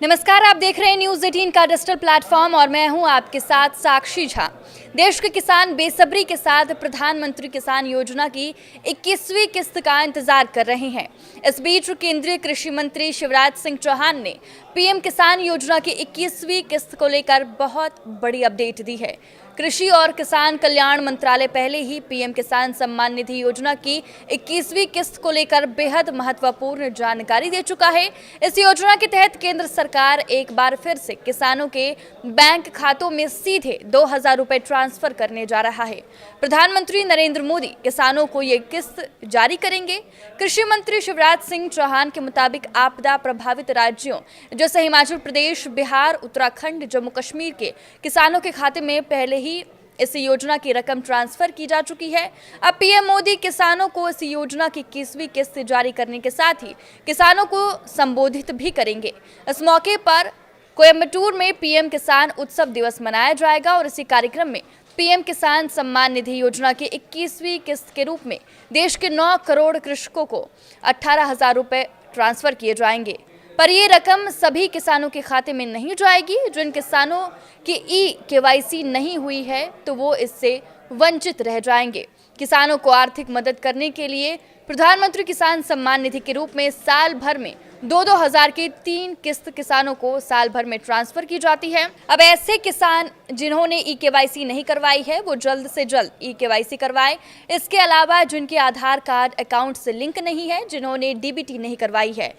नमस्कार, आप देख रहे हैं न्यूज़ 18 का डिजिटल प्लेटफॉर्म और मैं हूं आपके साथ साक्षी झा। देश के किसान बेसब्री के साथ प्रधानमंत्री किसान योजना की 21वीं किस्त का इंतजार कर रहे हैं। इस बीच केंद्रीय कृषि मंत्री शिवराज सिंह चौहान ने पीएम किसान योजना की 21वीं किस्त को लेकर बहुत बड़ी अपडेट दी है। कृषि और किसान कल्याण मंत्रालय पहले ही पीएम किसान सम्मान निधि योजना की 21वीं किस्त को लेकर बेहद महत्वपूर्ण जानकारी दे चुका है। इस योजना के तहत केंद्र सरकार एक बार फिर से किसानों के बैंक खातों में सीधे 2,000 रुपए ट्रांसफर करने जा रहा है। प्रधानमंत्री नरेंद्र मोदी किसानों को ये किस्त जारी करेंगे। कृषि मंत्री शिवराज सिंह चौहान के मुताबिक आपदा प्रभावित राज्यों जैसे हिमाचल प्रदेश, बिहार, उत्तराखंड, जम्मू कश्मीर के किसानों के खाते में पहले ही इस योजना की रकम ट्रांसफर की जा चुकी है। अब पीएम मोदी किसानों को इस योजना की 21वीं किस्त जारी करने के साथ ही किसानों को संबोधित भी करेंगे। इस मौके पर कोयम्बटूर में पीएम किसान उत्सव दिवस मनाया जाएगा और इसी कार्यक्रम में पीएम किसान सम्मान निधि योजना की 21वीं किस्त के रूप में देश के 9 करोड़ कृषकों को 18,000 रुपए ट्रांसफर किए जाएंगे। पर ये रकम सभी किसानों के खाते में नहीं जाएगी। जिन किसानों की केवाईसी नहीं हुई है तो वो इससे वंचित रह जाएंगे। किसानों को आर्थिक मदद करने के लिए प्रधानमंत्री किसान सम्मान निधि के रूप में साल भर में 2-2 हज़ार की 3 किस्त किसानों को साल भर में ट्रांसफर की जाती है। अब ऐसे किसान जिन्होंने केवाईसी नहीं करवाई है वो जल्द से जल्द केवाईसी करवाएं। इसके अलावा जिनके आधार कार्ड अकाउंट से लिंक नहीं है, जिन्होंने डीबीटी नहीं करवाई है,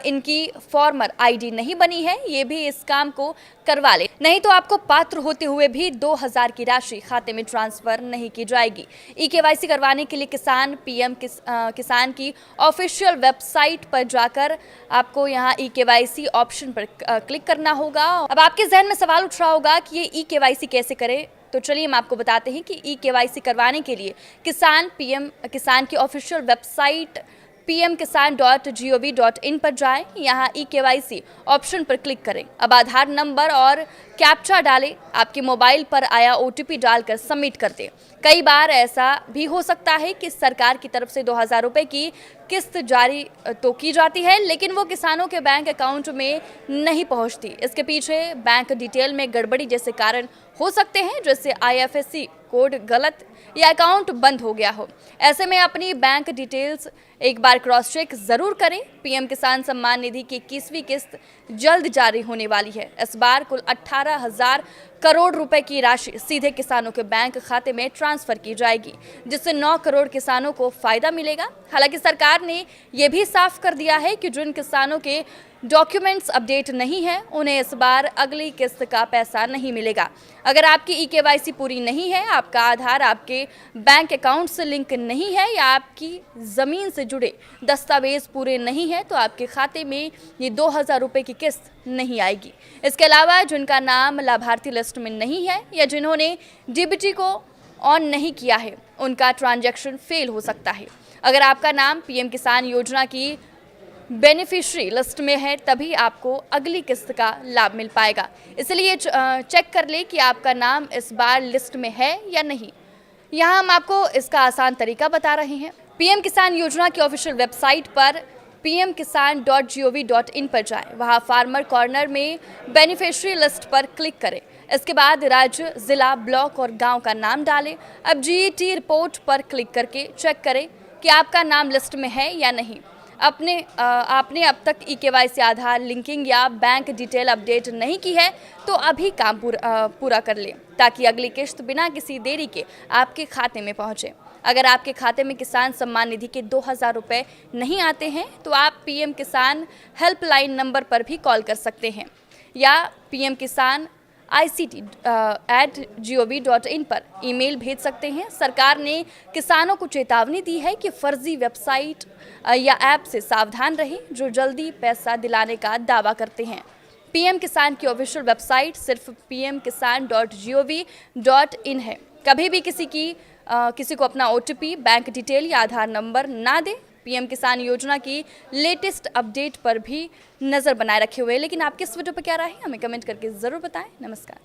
इनकी फॉर्मर आईडी नहीं बनी है, ये भी इस काम को करवा ले। नहीं तो आपको पात्र होते हुए भी 2,000 की राशि खाते में ट्रांसफर नहीं की जाएगी। केवाईसी करवाने के लिए किसान पीएम किसान की ऑफिशियल वेबसाइट पर जाकर आपको यहाँ केवाईसी ऑप्शन पर क्लिक करना होगा। अब आपके जहन में सवाल उठ रहा होगा कि ये केवाईसी कैसे करें, तो चलिए हम आपको बताते हैं कि केवाईसी करवाने के लिए पीएम किसान की ऑफिशियल वेबसाइट pmkisan.gov.in पर जाएं। यहाँ केवाईसी ऑप्शन पर क्लिक करें। अब आधार नंबर और कैप्चा डालें। आपके मोबाइल पर आया ओटीपी डालकर सबमिट कर दें। कई बार ऐसा भी हो सकता है कि सरकार की तरफ से 2,000 रुपए की किस्त जारी तो की जाती है, लेकिन वो किसानों के बैंक अकाउंट में नहीं पहुंचती। इसके पीछे बैंक डिटेल में गड़बड़ी जैसे कारण हो सकते हैं, जैसे IFSC कोड गलत या अकाउंट बंद हो गया हो। ऐसे में अपनी बैंक डिटेल्स एक बार क्रॉस चेक जरूर करें। पीएम किसान सम्मान निधि की 21वीं किस्त जल्द जारी होने वाली है। इस बार कुल 18,000 करोड़ रुपए की राशि सीधे किसानों के बैंक खाते में ट्रांसफर की जाएगी, जिससे 9 करोड़ किसानों को फायदा मिलेगा। हालांकि सरकार ने यह भी साफ कर दिया है कि जिन किसानों के डॉक्यूमेंट्स अपडेट नहीं है उन्हें इस बार अगली किस्त का पैसा नहीं मिलेगा। अगर आपकी केवाईसी पूरी नहीं है, आपका आधार आपके बैंक अकाउंट से लिंक नहीं है या आपकी ज़मीन से जुड़े दस्तावेज पूरे नहीं है तो आपके खाते में ये 2,000 रुपए की किस्त नहीं आएगी। इसके अलावा जिनका नाम लाभार्थी लिस्ट में नहीं है या जिन्होंने डीबीटी को ऑन नहीं किया है, उनका ट्रांजैक्शन फेल हो सकता है। अगर आपका नाम पीएम किसान योजना की बेनिफिशियरी लिस्ट में है तभी आपको अगली किस्त का लाभ मिल पाएगा। इसलिए चेक कर ले कि आपका नाम इस बार लिस्ट में है या नहीं। यहाँ हम आपको इसका आसान तरीका बता रहे हैं। पीएम किसान योजना की ऑफिशियल वेबसाइट पर pmkisan.gov.in पर जाएं। वहाँ फार्मर कॉर्नर में बेनिफिशियरी लिस्ट पर क्लिक करें। इसके बाद राज्य, जिला, ब्लॉक और गांव का नाम डालें। अब GET रिपोर्ट पर क्लिक करके चेक करें कि आपका नाम लिस्ट में है या नहीं। आपने अब तक केवाईसी, आधार लिंकिंग या बैंक डिटेल अपडेट नहीं की है तो अभी काम पूरा कर लें, ताकि अगली किस्त बिना किसी देरी के आपके खाते में पहुंचे। अगर आपके खाते में किसान सम्मान निधि के 2,000 रुपए नहीं आते हैं तो आप पीएम किसान हेल्पलाइन नंबर पर भी कॉल कर सकते हैं या पीएम किसान ICT@gov.in पर ईमेल भेज सकते हैं। सरकार ने किसानों को चेतावनी दी है कि फर्जी वेबसाइट या ऐप से सावधान रहें जो जल्दी पैसा दिलाने का दावा करते हैं। पीएम किसान की ऑफिशियल वेबसाइट सिर्फ pmkisan.gov.in है। कभी भी किसी को अपना ओटीपी, बैंक डिटेल या आधार नंबर ना दें। पीएम किसान योजना की लेटेस्ट अपडेट पर भी नज़र बनाए रखे हुए। लेकिन आपकी इस वीडियो पर क्या राय है, हमें कमेंट करके ज़रूर बताएं। नमस्कार।